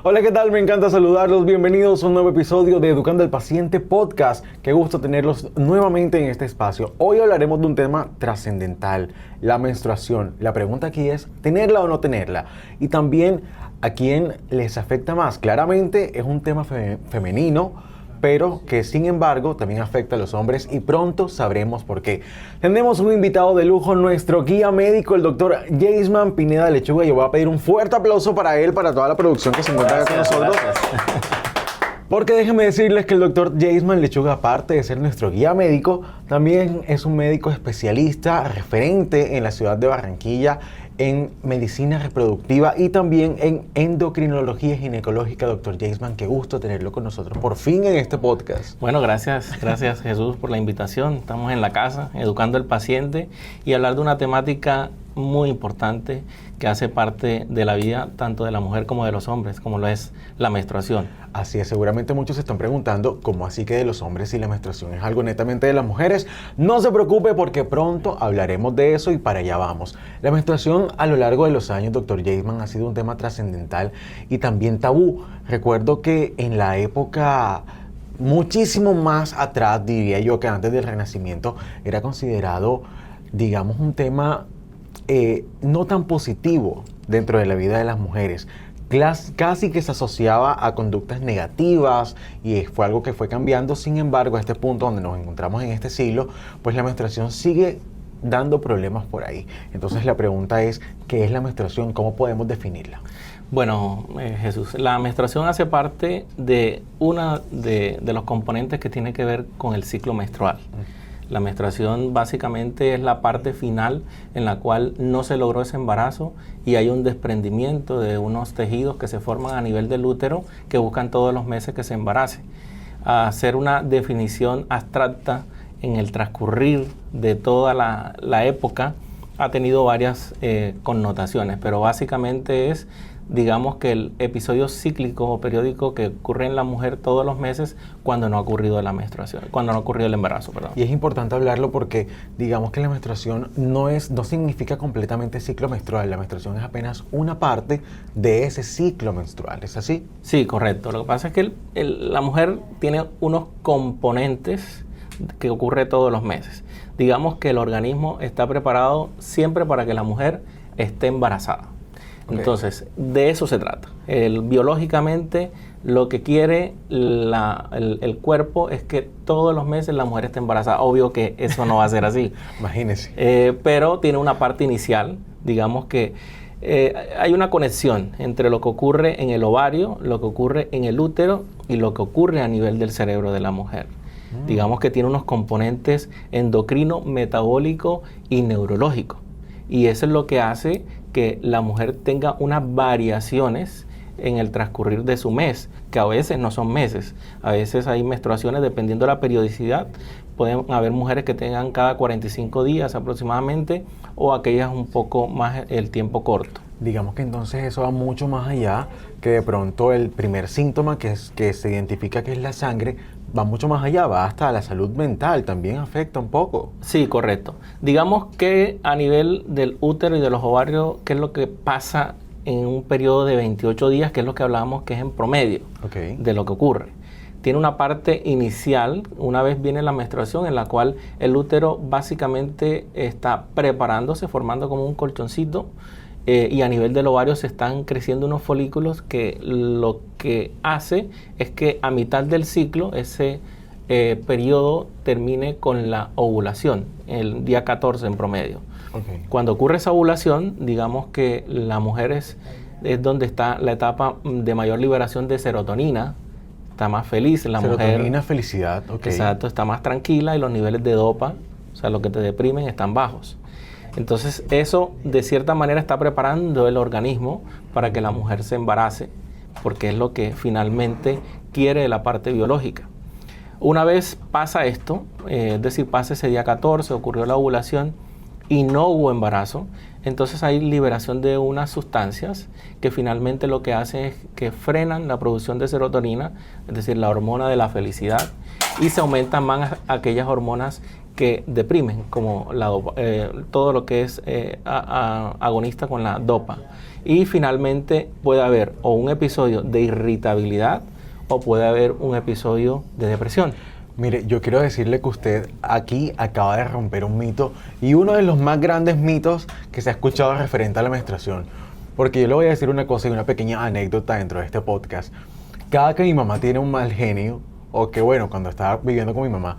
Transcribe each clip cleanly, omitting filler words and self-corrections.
Hola, ¿qué tal? Me encanta saludarlos. Bienvenidos a un nuevo episodio de Educando al Paciente Podcast. Qué gusto tenerlos nuevamente en este espacio. Hoy hablaremos de un tema trascendental, la menstruación. La pregunta aquí es, ¿tenerla o no tenerla? Y también, ¿a quién les afecta más? Claramente es un tema femenino, pero que sin embargo también afecta a los hombres y pronto sabremos por qué. Tenemos un invitado de lujo, nuestro guía médico, el doctor Jaisman Pineda Lechuga. Yo voy a pedir un fuerte aplauso para él, para toda la producción que se encuentra con nosotros. Porque déjenme decirles que el doctor Jaisman Lechuga, aparte de ser nuestro guía médico, también es un médico especialista, referente en la ciudad de Barranquilla, en medicina reproductiva y también en endocrinología ginecológica. Doctor Jaisman, qué gusto tenerlo con nosotros por fin en este podcast. Bueno, gracias Jesús por la invitación. Estamos en la casa, educando al paciente y hablar de una temática muy importante que hace parte de la vida tanto de la mujer como de los hombres, como lo es la menstruación. Así es, seguramente muchos se están preguntando cómo así que de los hombres y la menstruación es algo netamente de las mujeres. No se preocupe porque pronto hablaremos de eso y para allá vamos. La menstruación a lo largo de los años, doctor Jaisman, ha sido un tema trascendental y también tabú. Recuerdo que en la época muchísimo más atrás, diría yo que antes del Renacimiento, era considerado, digamos, un tema no tan positivo dentro de la vida de las mujeres. Casi que se asociaba a conductas negativas y fue algo que fue cambiando. Sin embargo, a este punto donde nos encontramos en este siglo, pues la menstruación sigue dando problemas por ahí. Entonces la pregunta es, ¿qué es la menstruación? ¿Cómo podemos definirla? Bueno, Jesús, la menstruación hace parte de uno de los componentes que tiene que ver con el ciclo menstrual. La menstruación básicamente es la parte final en la cual no se logró ese embarazo y hay un desprendimiento de unos tejidos que se forman a nivel del útero que buscan todos los meses que se embarace. Hacer una definición abstracta en el transcurrir de toda la época ha tenido varias connotaciones, pero básicamente es, digamos, que el episodio cíclico o periódico que ocurre en la mujer todos los meses cuando no ha ocurrido la menstruación, cuando no ha ocurrido el embarazo, perdón. Y es importante hablarlo porque digamos que la menstruación no significa completamente ciclo menstrual. La menstruación es apenas una parte de ese ciclo menstrual, ¿es así? Sí, correcto. Lo que pasa es que la mujer tiene unos componentes que ocurre todos los meses. Digamos que el organismo está preparado siempre para que la mujer esté embarazada. Okay. Entonces, de eso se trata. Biológicamente, lo que quiere el cuerpo es que todos los meses la mujer esté embarazada. Obvio que eso no va a ser así. Imagínese. Pero tiene una parte inicial, digamos que hay una conexión entre lo que ocurre en el ovario, lo que ocurre en el útero y lo que ocurre a nivel del cerebro de la mujer. Digamos que tiene unos componentes endocrino, metabólico y neurológico. Y eso es lo que hace que la mujer tenga unas variaciones en el transcurrir de su mes, que a veces no son meses, a veces hay menstruaciones dependiendo de la periodicidad. Pueden haber mujeres que tengan cada 45 días aproximadamente o aquellas un poco más el tiempo corto. Digamos que entonces eso va mucho más allá que de pronto el primer síntoma que se identifica que es la sangre, va mucho más allá, va hasta la salud mental, también afecta un poco. Sí, correcto. Digamos que a nivel del útero y de los ovarios, ¿qué es lo que pasa en un periodo de 28 días? Que es lo que hablábamos que es en promedio de lo que ocurre. Tiene una parte inicial, una vez viene la menstruación, en la cual el útero básicamente está preparándose, formando como un colchoncito, y a nivel del ovario se están creciendo unos folículos que lo que hace es que a mitad del ciclo ese periodo termine con la ovulación, el día 14 en promedio. Okay. Cuando ocurre esa ovulación, digamos que la mujer es donde está la etapa de mayor liberación de serotonina, está más feliz la mujer. Serotonina, felicidad, ok. Exacto, está más tranquila y los niveles de dopa, o sea, lo que te deprimen, están bajos. Entonces eso de cierta manera está preparando el organismo para que la mujer se embarace, porque es lo que finalmente quiere la parte biológica. Una vez pasa esto, es decir, pasa ese día 14, ocurrió la ovulación y no hubo embarazo, entonces hay liberación de unas sustancias que finalmente lo que hacen es que frenan la producción de serotonina, es decir, la hormona de la felicidad, y se aumentan más aquellas hormonas que deprimen, como todo lo que es agonista con la dopa. Y finalmente puede haber o un episodio de irritabilidad o puede haber un episodio de depresión. Mire, yo quiero decirle que usted aquí acaba de romper un mito y uno de los más grandes mitos que se ha escuchado referente a la menstruación. Porque yo le voy a decir una cosa y una pequeña anécdota dentro de este podcast. Cada que mi mamá tiene un mal genio, o que bueno, cuando estaba viviendo con mi mamá,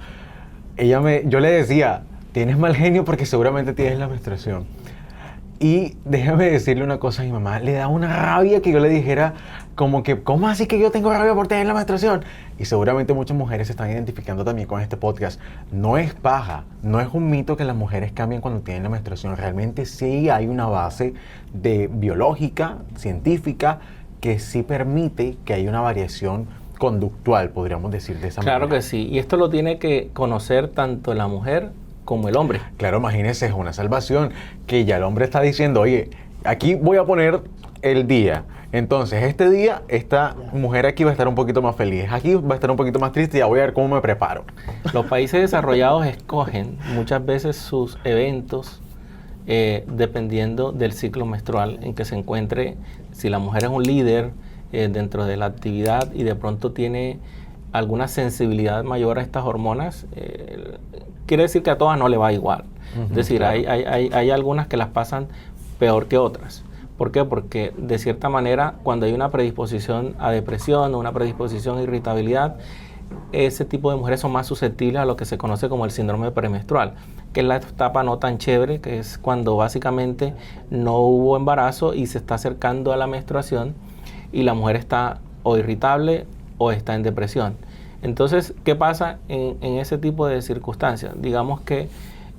yo le decía, tienes mal genio porque seguramente tienes la menstruación. Y déjame decirle una cosa a mi mamá, le da una rabia que yo le dijera como que, ¿cómo así que yo tengo rabia por tener la menstruación? Y seguramente muchas mujeres se están identificando también con este podcast. No es paja, no es un mito que las mujeres cambian cuando tienen la menstruación. Realmente sí hay una base biológica, científica, que sí permite que haya una variación conductual, podríamos decir de esa manera. Claro que sí, y esto lo tiene que conocer tanto la mujer como el hombre. Claro, imagínense, es una salvación que ya el hombre está diciendo, oye, aquí voy a poner el día. Entonces, este día, esta mujer aquí va a estar un poquito más feliz, aquí va a estar un poquito más triste y ya voy a ver cómo me preparo. Los países desarrollados escogen muchas veces sus eventos dependiendo del ciclo menstrual en que se encuentre. Si la mujer es un líder dentro de la actividad y de pronto tiene alguna sensibilidad mayor a estas hormonas, quiere decir que a todas no le va igual. Es decir, claro, hay algunas que las pasan peor que otras. ¿Por qué? Porque de cierta manera cuando hay una predisposición a depresión o una predisposición a irritabilidad, ese tipo de mujeres son más susceptibles a lo que se conoce como el síndrome premenstrual, que es la etapa no tan chévere, que es cuando básicamente no hubo embarazo y se está acercando a la menstruación y la mujer está o irritable o está en depresión. Entonces, ¿qué pasa en ese tipo de circunstancias? Digamos que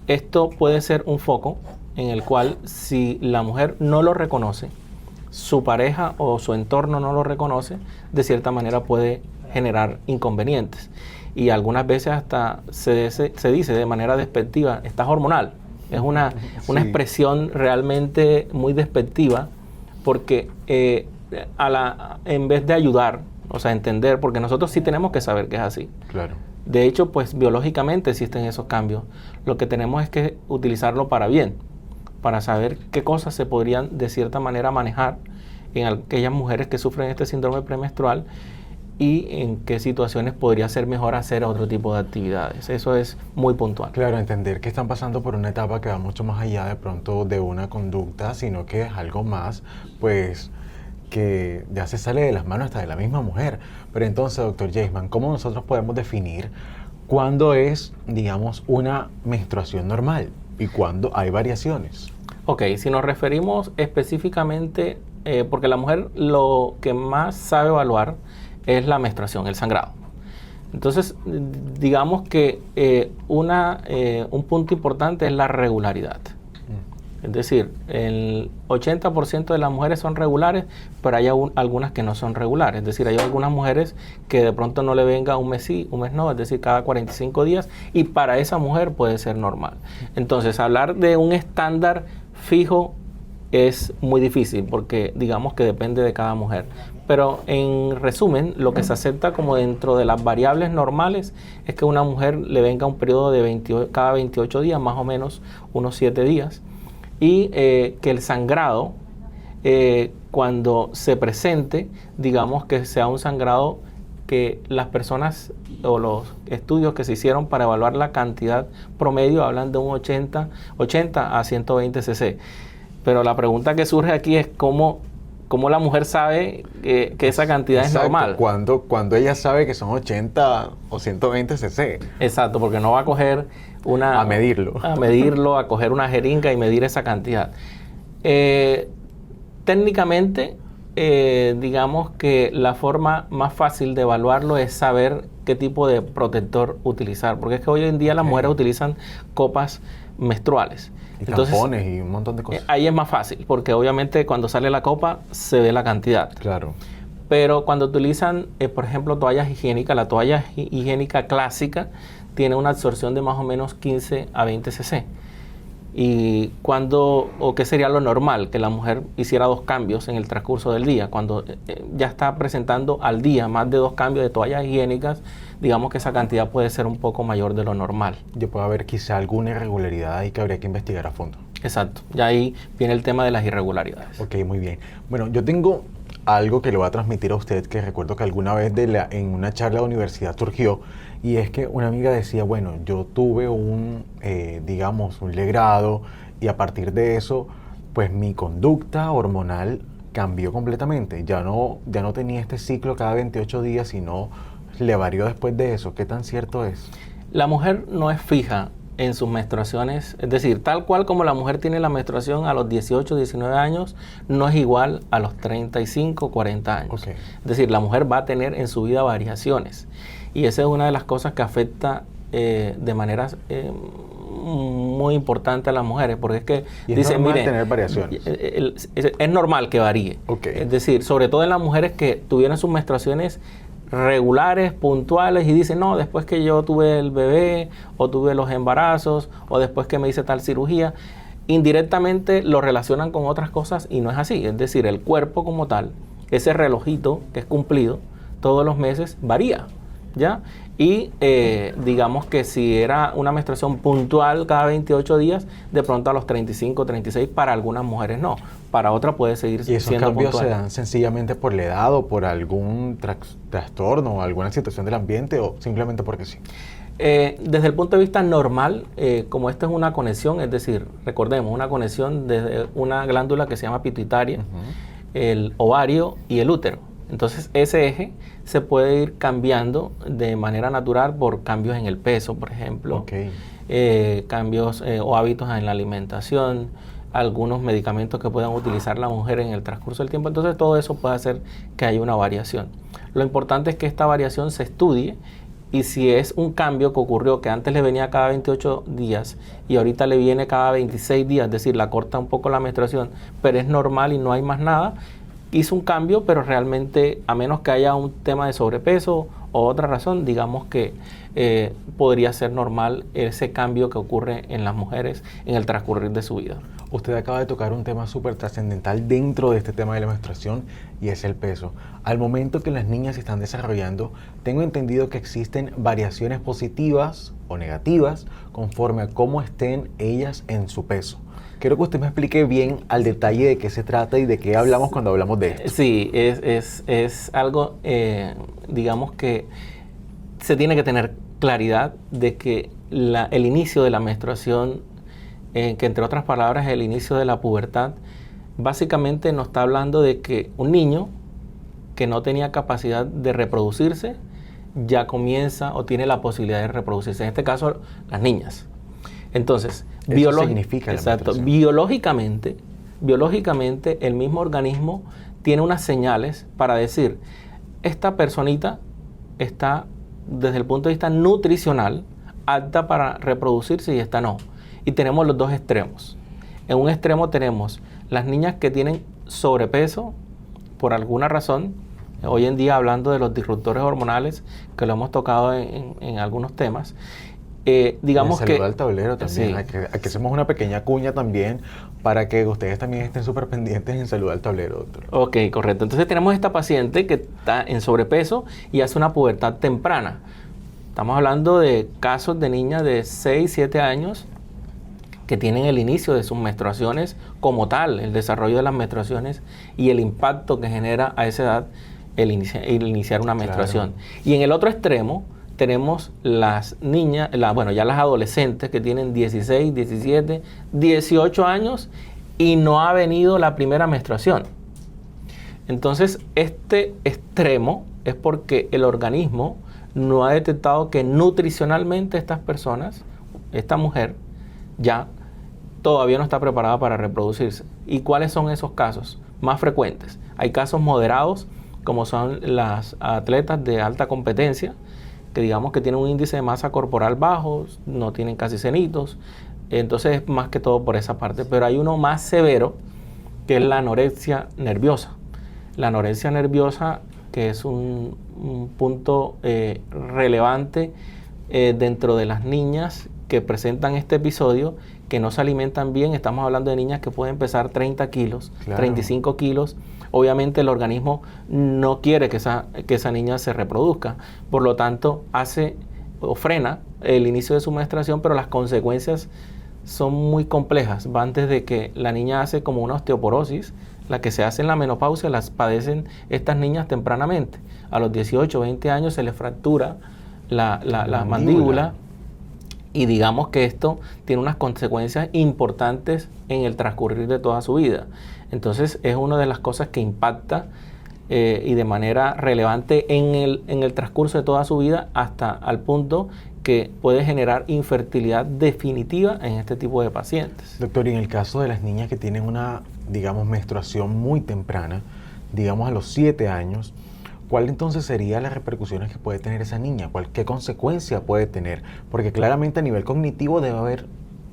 esto puede ser un foco en el cual si la mujer no lo reconoce, su pareja o su entorno no lo reconoce, de cierta manera puede generar inconvenientes. Y algunas veces hasta se dice de manera despectiva, estás hormonal. Es una expresión realmente muy despectiva porque en vez de ayudar, o sea, entender, porque nosotros sí tenemos que saber que es así. Claro. De hecho, pues biológicamente existen esos cambios. Lo que tenemos es que utilizarlo para bien, para saber qué cosas se podrían de cierta manera manejar en aquellas mujeres que sufren este síndrome premenstrual y en qué situaciones podría ser mejor hacer otro tipo de actividades. Eso es muy puntual. Claro, entender que están pasando por una etapa que va mucho más allá de pronto de una conducta, sino que es algo más, pues, que ya se sale de las manos hasta de la misma mujer. Pero entonces, doctor Jaisman, ¿cómo nosotros podemos definir cuándo es, digamos, una menstruación normal y cuándo hay variaciones? Ok, si nos referimos específicamente, porque la mujer lo que más sabe evaluar es la menstruación, el sangrado. Entonces, digamos que un punto importante es la regularidad. Es decir, el 80% de las mujeres son regulares, pero hay algunas que no son regulares. Es decir, hay algunas mujeres que de pronto no le venga un mes sí, un mes no, es decir, cada 45 días, y para esa mujer puede ser normal. Entonces, hablar de un estándar fijo es muy difícil porque digamos que depende de cada mujer. Pero en resumen, lo que se acepta como dentro de las variables normales es que una mujer le venga un periodo de cada 28 días, más o menos unos 7 días, y que el sangrado, cuando se presente, digamos que sea un sangrado que las personas o los estudios que se hicieron para evaluar la cantidad promedio hablan de un 80 a 120 cc. Pero la pregunta que surge aquí es cómo la mujer sabe que esa cantidad es normal. Cuando ella sabe que son 80 o 120 cc. Exacto, porque no va a coger a medirlo, a coger una jeringa y medir esa cantidad. Técnicamente, digamos que la forma más fácil de evaluarlo es saber qué tipo de protector utilizar, porque es que hoy en día las mujeres utilizan copas menstruales. Y tampones y un montón de cosas. Ahí es más fácil, porque obviamente cuando sale la copa se ve la cantidad. Claro. Pero cuando utilizan, por ejemplo, toallas higiénicas, la toalla higiénica clásica tiene una absorción de más o menos 15 a 20 cc. ¿Y cuándo, o qué sería lo normal? Que la mujer hiciera 2 cambios en el transcurso del día. Cuando ya está presentando al día más de 2 cambios de toallas higiénicas, digamos que esa cantidad puede ser un poco mayor de lo normal. Yo puedo haber quizá alguna irregularidad ahí que habría que investigar a fondo. Exacto. Ya ahí viene el tema de las irregularidades. Ok, muy bien. Bueno, yo tengo algo que le voy a transmitir a usted, que recuerdo que alguna vez en una charla de universidad surgió, y es que una amiga decía, bueno, yo tuve un legrado, y a partir de eso, pues mi conducta hormonal cambió completamente. Ya no tenía este ciclo cada 28 días, sino le varió después de eso. ¿Qué tan cierto es? La mujer no es fija en sus menstruaciones, es decir, tal cual como la mujer tiene la menstruación a los 18, 19 años, no es igual a los 35, 40 años. Okay. Es decir, la mujer va a tener en su vida variaciones, y esa es una de las cosas que afecta de manera muy importante a las mujeres, porque es que dicen, miren, tener variaciones. Es normal que varíe. Okay. Es decir, sobre todo en las mujeres que tuvieron sus menstruaciones regulares, puntuales, y dicen, no, después que yo tuve el bebé, o tuve los embarazos, o después que me hice tal cirugía, indirectamente lo relacionan con otras cosas, y no es así. Es decir, el cuerpo como tal, ese relojito que es cumplido todos los meses, varía, ¿ya? Y digamos que si era una menstruación puntual cada 28 días, de pronto a los 35, 36, para algunas mujeres no. Para otras puede seguir siendo puntual. ¿Y esos cambios se dan sencillamente por la edad o por algún trastorno o alguna situación del ambiente, o simplemente porque sí? Desde el punto de vista normal, como esta es una conexión, es decir, recordemos, una conexión desde una glándula que se llama pituitaria, el ovario y el útero. Entonces ese eje se puede ir cambiando de manera natural por cambios en el peso, por ejemplo, cambios o hábitos en la alimentación, algunos medicamentos que puedan utilizar la mujer en el transcurso del tiempo. Entonces todo eso puede hacer que haya una variación. Lo importante es que esta variación se estudie, y si es un cambio que ocurrió, que antes le venía cada 28 días y ahorita le viene cada 26 días, es decir, la corta un poco la menstruación, pero es normal y no hay más nada, hizo un cambio, pero realmente, a menos que haya un tema de sobrepeso o otra razón, digamos que podría ser normal ese cambio que ocurre en las mujeres en el transcurrir de su vida. Usted acaba de tocar un tema súper trascendental dentro de este tema de la menstruación, y es el peso. Al momento que las niñas se están desarrollando, tengo entendido que existen variaciones positivas o negativas conforme a cómo estén ellas en su peso. Quiero que usted me explique bien al detalle de qué se trata y de qué hablamos cuando hablamos de esto. Sí, es algo, digamos que se tiene que tener claridad de que el inicio de la menstruación, que entre otras palabras es el inicio de la pubertad, básicamente nos está hablando de que un niño que no tenía capacidad de reproducirse ya comienza o tiene la posibilidad de reproducirse. En este caso, las niñas. Entonces, biológicamente el mismo organismo tiene unas señales para decir, esta personita está desde el punto de vista nutricional apta para reproducirse y esta no. Y tenemos los dos extremos. En un extremo tenemos las niñas que tienen sobrepeso por alguna razón. Hoy en día, hablando de los disruptores hormonales, que lo hemos tocado en algunos temas, digamos que... Salud al tablero también. Sí. Aquí hacemos una pequeña cuña también para que ustedes también estén súper pendientes en Salud al Tablero, doctor. Ok, correcto. Entonces tenemos esta paciente que está en sobrepeso y hace una pubertad temprana. Estamos hablando de casos de niñas de 6, 7 años que tienen el inicio de sus menstruaciones como tal, el desarrollo de las menstruaciones y el impacto que genera a esa edad el iniciar una menstruación. Claro. Y en el otro extremo tenemos las niñas, ya las adolescentes que tienen 16, 17, 18 años y no ha venido la primera menstruación. Entonces, este extremo es porque el organismo no ha detectado que nutricionalmente estas personas, esta mujer, ya todavía no está preparada para reproducirse. ¿Y cuáles son esos casos más frecuentes? Hay casos moderados, como son las atletas de alta competencia, que digamos que tienen un índice de masa corporal bajo, no tienen casi senitos, entonces es más que todo por esa parte. Pero hay uno más severo, que es la anorexia nerviosa. La anorexia nerviosa, que es un punto relevante dentro de las niñas que presentan este episodio, que no se alimentan bien. Estamos hablando de niñas que pueden pesar 30 kilos, claro, 35 kilos. Obviamente el organismo no quiere que esa niña se reproduzca. Por lo tanto, hace o frena el inicio de su menstruación, pero las consecuencias son muy complejas. Van desde que la niña hace como una osteoporosis, la que se hace en la menopausia, las padecen estas niñas tempranamente. A los 18, 20 años se les fractura la mandíbula. Y digamos que esto tiene unas consecuencias importantes en el transcurrir de toda su vida. Entonces es una de las cosas que impacta y de manera relevante en el transcurso de toda su vida, hasta al punto que puede generar infertilidad definitiva en este tipo de pacientes. Doctor, y en el caso de las niñas que tienen una, digamos, menstruación muy temprana, digamos a los 7 años, ¿cuál entonces serían las repercusiones que puede tener esa niña? ¿Qué consecuencia puede tener? Porque claramente a nivel cognitivo debe haber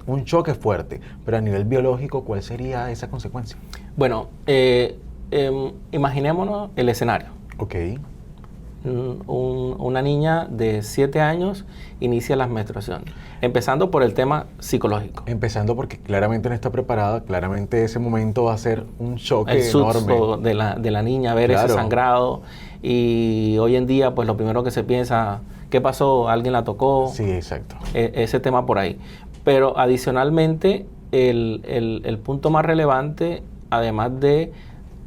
un choque fuerte, pero a nivel biológico, ¿cuál sería esa consecuencia? Bueno, imaginémonos el escenario. Ok. Una niña de 7 años inicia la menstruación, empezando por el tema psicológico. Empezando porque claramente no está preparada, claramente ese momento va a ser un choque el enorme. susto de la niña, ver ese sangrado, y hoy en día pues lo primero que se piensa, ¿qué pasó? ¿Alguien la tocó? Sí, exacto. Ese tema por ahí. Pero adicionalmente, el punto más relevante, además de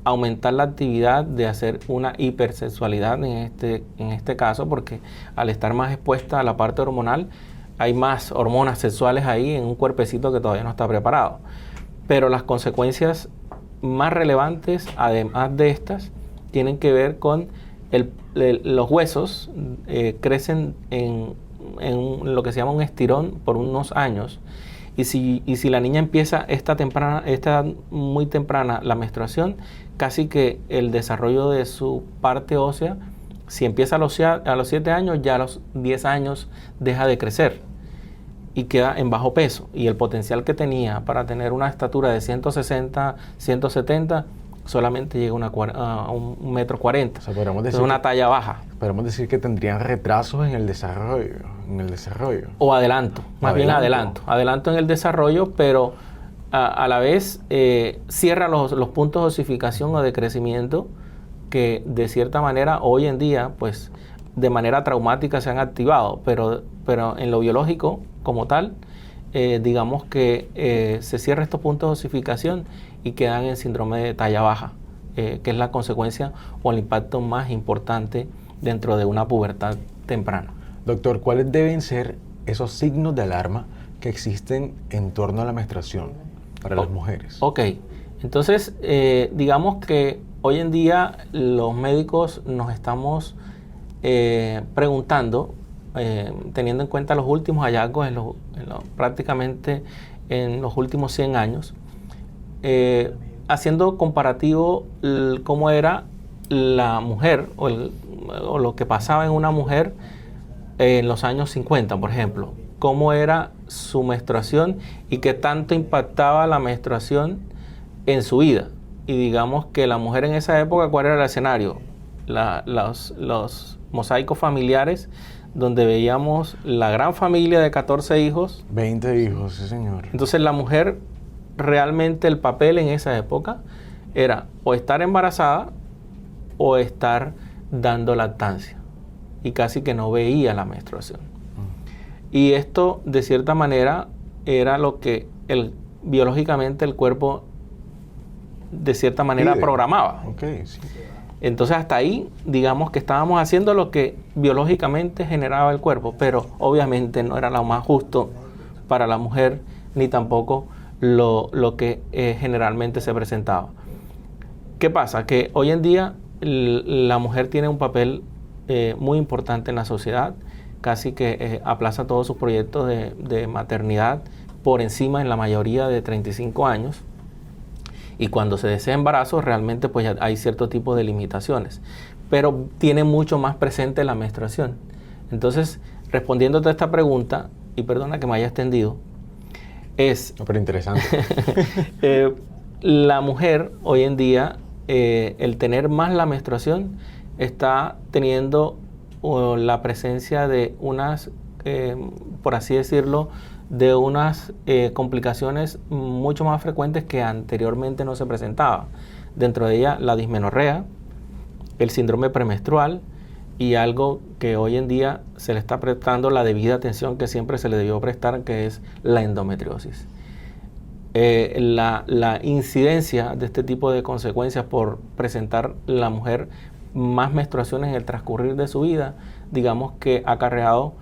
aumentar la actividad, de hacer una hipersexualidad en este caso, porque al estar más expuesta a la parte hormonal, hay más hormonas sexuales ahí en un cuerpecito que todavía no está preparado. Pero las consecuencias más relevantes, además de estas, tienen que ver con los huesos. Crecen en lo que se llama un estirón por unos años. Y si la niña empieza muy temprana la menstruación, casi que el desarrollo de su parte ósea, si empieza a los 7 años, ya a los 10 años deja de crecer y queda en bajo peso. Y el potencial que tenía para tener una estatura de 160, 170, solamente llega a 1,40 metros. O sea, podríamos decir, es una talla baja. Podemos decir que tendrían retrasos en el desarrollo. O adelanto, más bien adelanto. Adelanto en el desarrollo, pero a la vez cierra los puntos de osificación o de crecimiento que de cierta manera hoy en día, pues de manera traumática se han activado, pero en lo biológico como tal, digamos que se cierra estos puntos de osificación y quedan en síndrome de talla baja, que es la consecuencia o el impacto más importante dentro de una pubertad temprana. Doctor, ¿cuáles deben ser esos signos de alarma que existen en torno a la menstruación para las mujeres? Ok, entonces digamos que hoy en día los médicos nos estamos preguntando, teniendo en cuenta los últimos hallazgos prácticamente en los últimos 100 años, haciendo comparativo cómo era la mujer o lo que pasaba en una mujer en los años 50, por ejemplo, cómo era su menstruación y qué tanto impactaba la menstruación en su vida. Y digamos que la mujer en esa época, ¿cuál era el escenario? Los mosaicos familiares, donde veíamos la gran familia de 14 hijos. 20 hijos, sí señor. Entonces la mujer, realmente el papel en esa época era o estar embarazada o estar dando lactancia. Y casi que no veía la menstruación. Y esto, de cierta manera, era lo que biológicamente el cuerpo, de cierta manera, programaba. Okay, sí. Entonces, hasta ahí, digamos que estábamos haciendo lo que biológicamente generaba el cuerpo, pero obviamente no era lo más justo para la mujer, ni tampoco lo que generalmente se presentaba. ¿Qué pasa? Que hoy en día la mujer tiene un papel muy importante en la sociedad, casi que aplaza todos sus proyectos de maternidad por encima en la mayoría de 35 años, y cuando se desea embarazo realmente pues ya hay cierto tipo de limitaciones, pero tiene mucho más presente la menstruación. Entonces, respondiéndote a esta pregunta, y perdona que me haya extendido, No, pero interesante. La mujer hoy en día, el tener más la menstruación, está teniendo la presencia de unas, por así decirlo, de unas complicaciones mucho más frecuentes que anteriormente no se presentaba. Dentro de ella la dismenorrea, el síndrome premenstrual y algo que hoy en día se le está prestando la debida atención que siempre se le debió prestar, que es la endometriosis. La incidencia de este tipo de consecuencias por presentar la mujer más menstruaciones en el transcurrir de su vida, digamos que ha acarreado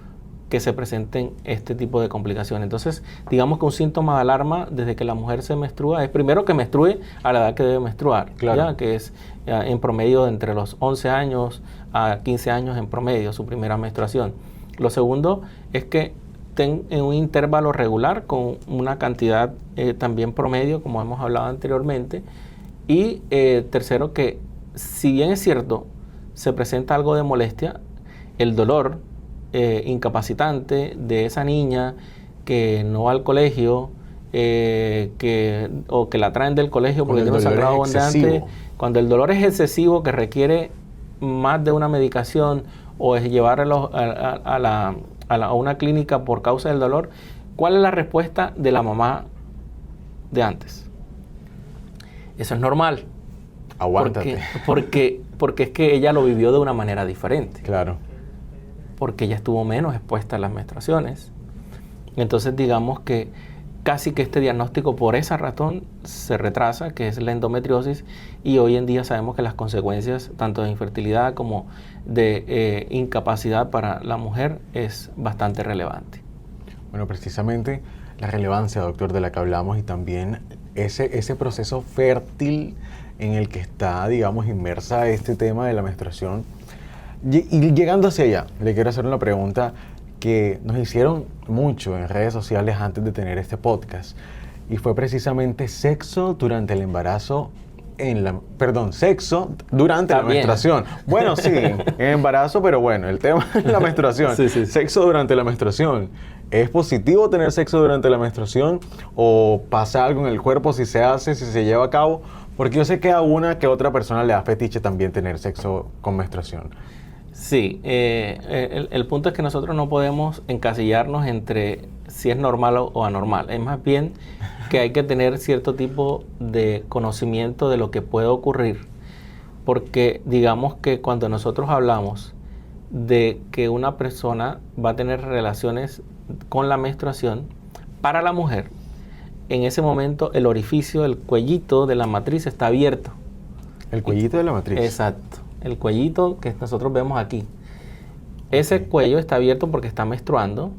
que se presenten este tipo de complicaciones. Entonces, digamos que un síntoma de alarma desde que la mujer se menstrua es primero que menstrue a la edad que debe menstruar, claro, ¿ya? Que es en promedio de entre los 11 años a 15 años en promedio su primera menstruación. Lo segundo es que estén en un intervalo regular con una cantidad también promedio, como hemos hablado anteriormente. Y tercero, que si bien es cierto, se presenta algo de molestia, el dolor incapacitante de esa niña que no va al colegio o que la traen del colegio porque tiene un sangrado abundante, cuando el dolor es excesivo, que requiere más de una medicación o es llevarlo a una clínica por causa del dolor, ¿cuál es la respuesta de la mamá de antes? Eso es normal. Aguántate. Porque es que ella lo vivió de una manera diferente. Claro. Porque ella estuvo menos expuesta a las menstruaciones. Entonces, digamos que casi que este diagnóstico por esa razón se retrasa, que es la endometriosis, y hoy en día sabemos que las consecuencias tanto de infertilidad como de incapacidad para la mujer es bastante relevante. Bueno, precisamente la relevancia, doctor, de la que hablamos y también ese proceso fértil en el que está, digamos, inmersa este tema de la menstruación. Y llegando hacia allá, le quiero hacer una pregunta que nos hicieron mucho en redes sociales antes de tener este podcast, y fue precisamente sexo durante el embarazo, sexo durante la menstruación. Bueno, sí, en embarazo, pero bueno, el tema es la menstruación. Sí. Sexo durante la menstruación. ¿Es positivo tener sexo durante la menstruación o pasa algo en el cuerpo si se hace, si se lleva a cabo? Porque yo sé que a una que otra persona le da fetiche también tener sexo con menstruación. Sí, el punto es que nosotros no podemos encasillarnos entre si es normal o anormal. Es más bien que hay que tener cierto tipo de conocimiento de lo que puede ocurrir. Porque digamos que cuando nosotros hablamos de que una persona va a tener relaciones con la menstruación, para la mujer, en ese momento el orificio, el cuellito de la matriz está abierto. ¿El cuellito de la matriz? Exacto. El cuellito que nosotros vemos aquí. Ese cuello está abierto porque está menstruando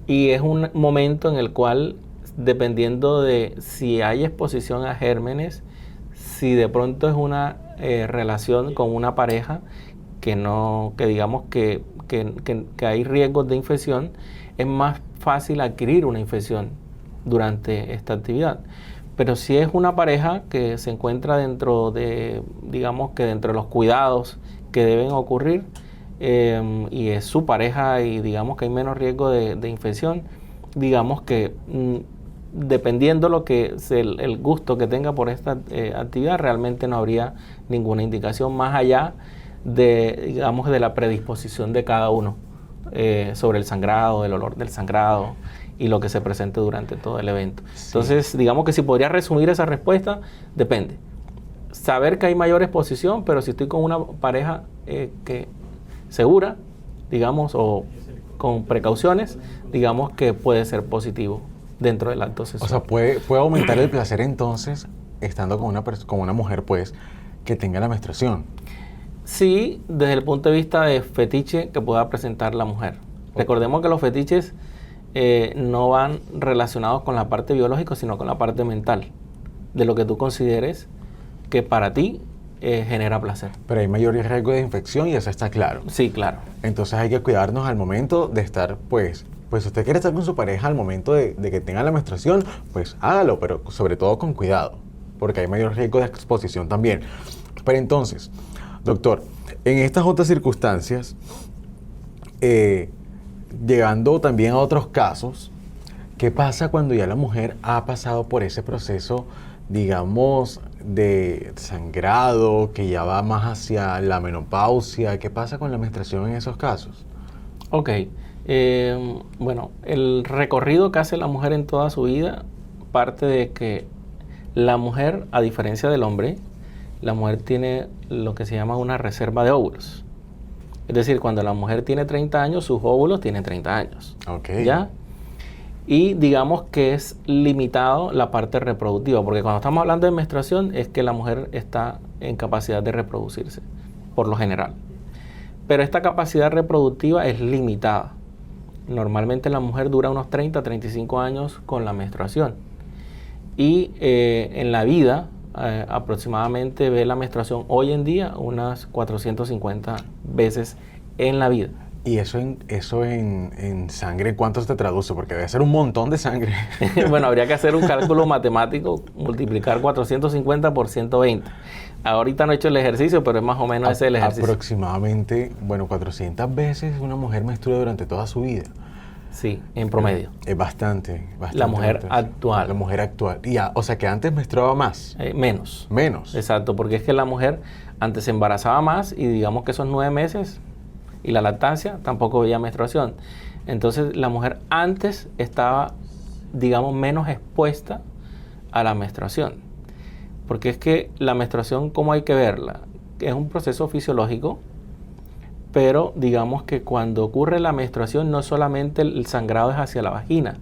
y es un momento en el cual, dependiendo de si hay exposición a gérmenes, si de pronto es una relación con una pareja que digamos que hay riesgos de infección, es más fácil adquirir una infección durante esta actividad. Pero si es una pareja que se encuentra dentro de, digamos que dentro de los cuidados que deben ocurrir, y es su pareja y digamos que hay menos riesgo de infección, digamos que dependiendo lo que el gusto que tenga por esta actividad, realmente no habría ninguna indicación más allá de, digamos, de la predisposición de cada uno sobre el sangrado, el olor del sangrado y lo que se presente durante todo el evento. Sí. Entonces, digamos que si podría resumir esa respuesta, depende. Saber que hay mayor exposición, pero si estoy con una pareja que segura, digamos, o con precauciones, digamos que puede ser positivo dentro del acto sexual. O sea, puede aumentar el placer entonces estando con una mujer, pues, que tenga la menstruación. Sí, desde el punto de vista de fetiche que pueda presentar la mujer. Recordemos que los fetiches no van relacionados con la parte biológica, sino con la parte mental, de lo que tú consideres que para ti genera placer. Pero hay mayor riesgo de infección y eso está claro. Sí, claro. Entonces hay que cuidarnos al momento de estar, pues si usted quiere estar con su pareja al momento de que tenga la menstruación, pues hágalo, pero sobre todo con cuidado, porque hay mayor riesgo de exposición también. Pero entonces, doctor, en estas otras circunstancias, llegando también a otros casos, ¿qué pasa cuando ya la mujer ha pasado por ese proceso, digamos, de sangrado, que ya va más hacia la menopausia? ¿Qué pasa con la menstruación en esos casos? Ok, Bueno, el recorrido que hace la mujer en toda su vida parte de que la mujer, a diferencia del hombre, la mujer tiene lo que se llama una reserva de óvulos. Es decir, cuando la mujer tiene 30 años, sus óvulos tienen 30 años. Okay. ¿Ya? Y digamos que es limitado la parte reproductiva, porque cuando estamos hablando de menstruación es que la mujer está en capacidad de reproducirse, por lo general. Pero esta capacidad reproductiva es limitada. Normalmente la mujer dura unos 30, 35 años con la menstruación. Y en la vida aproximadamente ve la menstruación hoy en día unas 450 veces en la vida. ¿Y eso en sangre cuánto se traduce? Porque debe ser un montón de sangre. Bueno, habría que hacer un cálculo matemático, multiplicar 450 por 120. Ahorita no he hecho el ejercicio, pero es más o menos ese el ejercicio. Aproximadamente, 400 veces una mujer menstrua durante toda su vida. Sí, en promedio. Es bastante. La mujer actual. La mujer actual. O sea que antes menstruaba más. Menos. Menos. Exacto, porque es que la mujer antes se embarazaba más y digamos que esos 9 meses y la lactancia tampoco veía menstruación. Entonces la mujer antes estaba, digamos, menos expuesta a la menstruación. Porque es que la menstruación, ¿cómo hay que verla? Es un proceso fisiológico, pero digamos que cuando ocurre la menstruación no solamente el sangrado es hacia la vagina,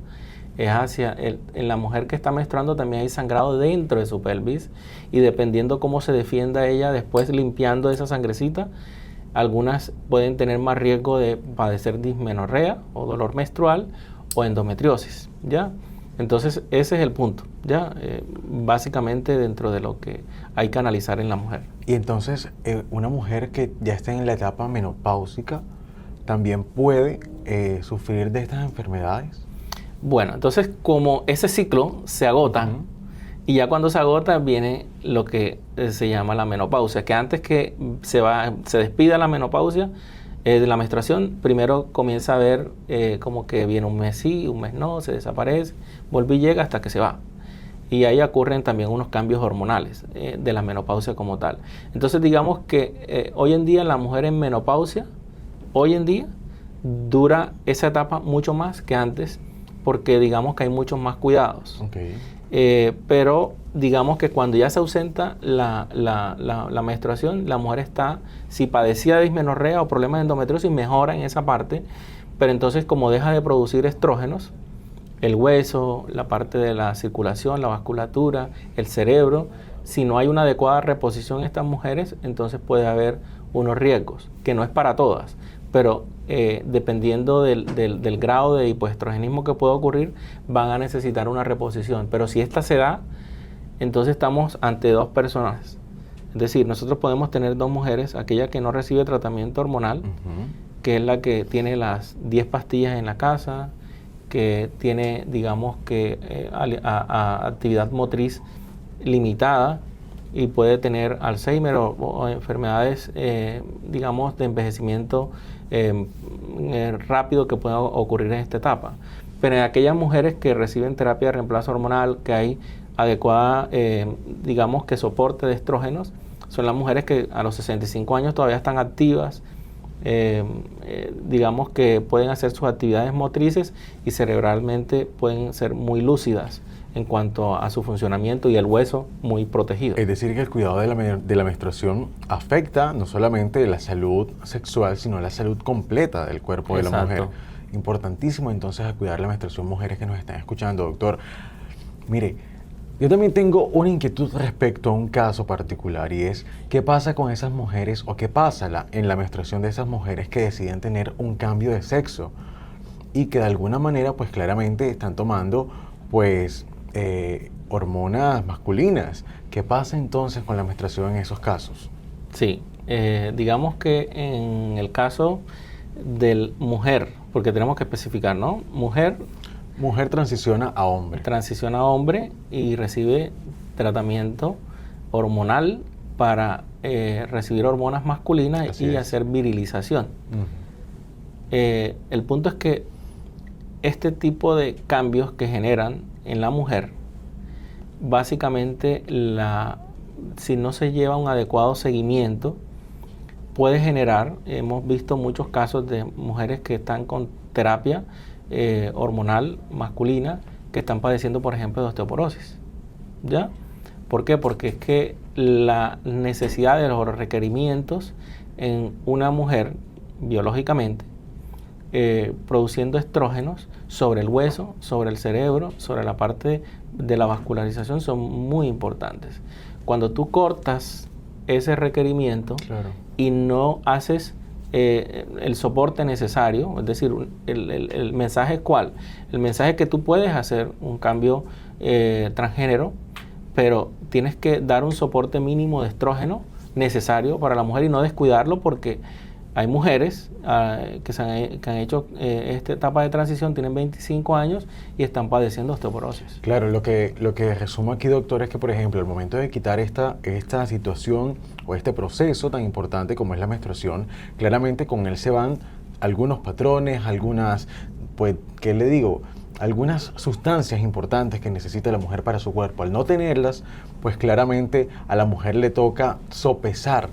es hacia en la mujer que está menstruando también hay sangrado dentro de su pelvis, y dependiendo cómo se defienda ella después limpiando esa sangrecita, algunas pueden tener más riesgo de padecer dismenorrea o dolor menstrual o endometriosis, ¿ya? Entonces ese es el punto, ¿ya? Básicamente dentro de lo que hay que analizar en la mujer. Y entonces una mujer que ya está en la etapa menopáusica también puede sufrir de estas enfermedades. Bueno, entonces como ese ciclo se agota, y ya cuando se agota viene lo que se llama la menopausia, que antes que se despida la menopausia, de la menstruación, primero comienza a ver como que viene un mes sí, un mes no, se desaparece, vuelve y llega hasta que se va. Y ahí ocurren también unos cambios hormonales de la menopausia como tal. Entonces digamos que hoy en día la mujer en menopausia, hoy en día, dura esa etapa mucho más que antes, porque digamos que hay muchos más cuidados. Okay. Pero digamos que cuando ya se ausenta la menstruación, la mujer está, si padecía de dismenorrea o problemas de endometriosis, mejora en esa parte, pero entonces como deja de producir estrógenos, el hueso, la parte de la circulación, la vasculatura, el cerebro, si no hay una adecuada reposición en estas mujeres, entonces puede haber unos riesgos, que no es para todas, pero dependiendo del grado de hipoestrogenismo que pueda ocurrir, van a necesitar una reposición. Pero si esta se da, entonces estamos ante dos personas. Es decir, nosotros podemos tener dos mujeres, aquella que no recibe tratamiento hormonal, que es la que tiene las 10 pastillas en la casa, que tiene, digamos, que actividad motriz limitada y puede tener Alzheimer o enfermedades, digamos, de envejecimiento rápido que pueda ocurrir en esta etapa. Pero en aquellas mujeres que reciben terapia de reemplazo hormonal, que hay adecuada, digamos, que soporte de estrógenos, son las mujeres que a los 65 años todavía están activas, digamos que pueden hacer sus actividades motrices y cerebralmente pueden ser muy lúcidas en cuanto a su funcionamiento y el hueso muy protegido. Es decir, que el cuidado de la menstruación afecta no solamente la salud sexual, sino la salud completa del cuerpo de la mujer. Importantísimo entonces a cuidar la menstruación, mujeres que nos están escuchando, doctor. Mire, yo también tengo una inquietud respecto a un caso particular, y es ¿qué pasa con esas mujeres o qué pasa en la menstruación de esas mujeres que deciden tener un cambio de sexo y que de alguna manera pues claramente están tomando pues hormonas masculinas? ¿Qué pasa entonces con la menstruación en esos casos? Sí, digamos que en el caso del mujer, porque tenemos que especificar, ¿no? Mujer transiciona a hombre. Transiciona a hombre y recibe tratamiento hormonal para recibir hormonas masculinas y hacer virilización. El punto es que este tipo de cambios que generan en la mujer, básicamente, si no se lleva un adecuado seguimiento, puede generar, hemos visto muchos casos de mujeres que están con terapia hormonal masculina que están padeciendo, por ejemplo, de osteoporosis. ¿Ya? ¿Por qué? Porque es que la necesidad de los requerimientos en una mujer biológicamente produciendo estrógenos sobre el hueso, sobre el cerebro, sobre la parte de la vascularización son muy importantes. Cuando tú cortas ese requerimiento y no haces el soporte necesario, es decir, el mensaje es ¿cuál? El mensaje es que tú puedes hacer un cambio transgénero, pero tienes que dar un soporte mínimo de estrógeno necesario para la mujer y no descuidarlo, porque hay mujeres que han hecho esta etapa de transición, tienen 25 años y están padeciendo osteoporosis. Claro, lo que resumo aquí, doctor, es que, por ejemplo, al momento de quitar esta situación o este proceso tan importante como es la menstruación, claramente con él se van algunos patrones, algunas, pues, ¿qué le digo?, algunas sustancias importantes que necesita la mujer para su cuerpo. Al no tenerlas, pues claramente a la mujer le toca sopesar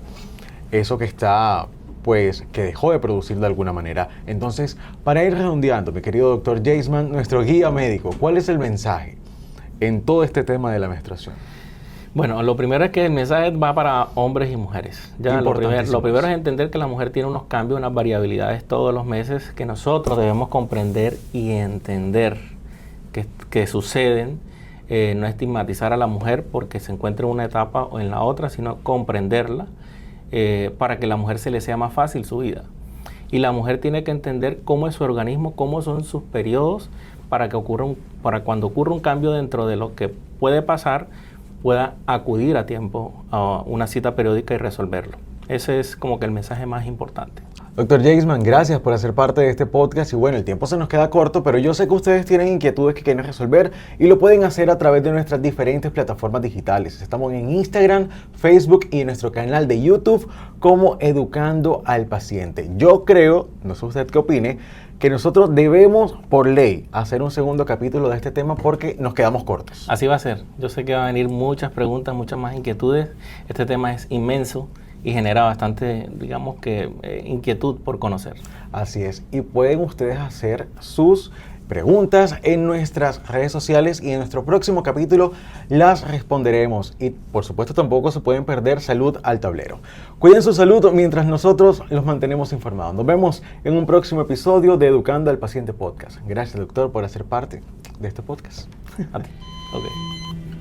eso que está, pues, que dejó de producir de alguna manera. Entonces, para ir redondeando, mi querido doctor Jaisman, nuestro guía médico, ¿cuál es el mensaje en todo este tema de la menstruación? Bueno, lo primero es que el mensaje va para hombres y mujeres. Ya lo primero es entender que la mujer tiene unos cambios, unas variabilidades todos los meses que nosotros debemos comprender y entender que suceden. No estigmatizar a la mujer porque se encuentra en una etapa o en la otra, sino comprenderla para que a la mujer se le sea más fácil su vida. Y la mujer tiene que entender cómo es su organismo, cómo son sus periodos, para cuando ocurra un cambio dentro de lo que puede pasar, pueda acudir a tiempo a una cita periódica y resolverlo. Ese es como que el mensaje más importante. Doctor Jaisman, gracias por hacer parte de este podcast. Y bueno, el tiempo se nos queda corto, pero yo sé que ustedes tienen inquietudes que quieren resolver y lo pueden hacer a través de nuestras diferentes plataformas digitales. Estamos en Instagram, Facebook y en nuestro canal de YouTube como Educando al Paciente. Yo creo, no sé usted qué opine, que nosotros debemos, por ley, hacer un segundo capítulo de este tema porque nos quedamos cortos. Así va a ser. Yo sé que van a venir muchas preguntas, muchas más inquietudes. Este tema es inmenso y genera bastante, digamos que, inquietud por conocer. Así es. Y pueden ustedes hacer sus preguntas en nuestras redes sociales y en nuestro próximo capítulo las responderemos. Y por supuesto tampoco se pueden perder Salud al Tablero. Cuiden su salud mientras nosotros los mantenemos informados. Nos vemos en un próximo episodio de Educando al Paciente Podcast. Gracias, doctor, por hacer parte de este podcast. A ti. Okay.